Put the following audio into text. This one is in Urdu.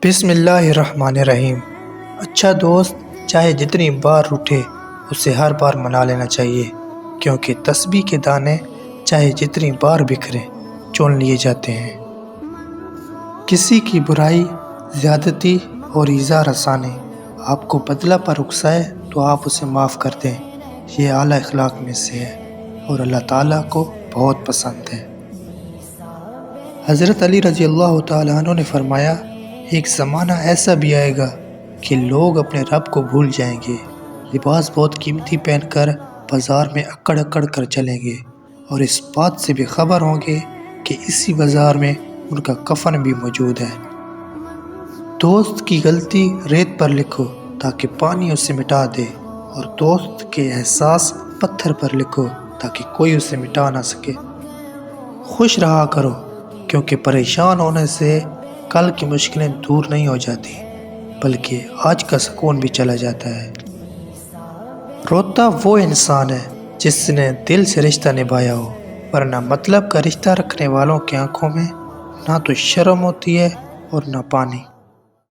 بسم اللہ الرحمن الرحیم۔ اچھا دوست چاہے جتنی بار روٹھے اسے ہر بار منا لینا چاہیے، کیونکہ تسبیح کے دانے چاہے جتنی بار بکھرے چن لیے جاتے ہیں۔ کسی کی برائی، زیادتی اور ایذا رسانی آپ کو بدلہ پر اکسائے تو آپ اسے معاف کر دیں، یہ اعلیٰ اخلاق میں سے ہے اور اللہ تعالیٰ کو بہت پسند ہے۔ حضرت علی رضی اللہ تعالیٰ عنہ نے فرمایا، ایک زمانہ ایسا بھی آئے گا کہ لوگ اپنے رب کو بھول جائیں گے، لباس بہت قیمتی پہن کر بازار میں اکڑ اکڑ کر چلیں گے اور اس بات سے بھی خبر ہوں گے کہ اسی بازار میں ان کا کفن بھی موجود ہے۔ دوست کی غلطی ریت پر لکھو تاکہ پانی اسے مٹا دے، اور دوست کے احساس پتھر پر لکھو تاکہ کوئی اسے مٹا نہ سکے۔ خوش رہا کرو، کیونکہ پریشان ہونے سے کل کی مشکلیں دور نہیں ہو جاتی بلکہ آج کا سکون بھی چلا جاتا ہے۔ روتا وہ انسان ہے جس نے دل سے رشتہ نبھایا ہو، ورنہ مطلب کا رشتہ رکھنے والوں کی آنکھوں میں نہ تو شرم ہوتی ہے اور نہ پانی۔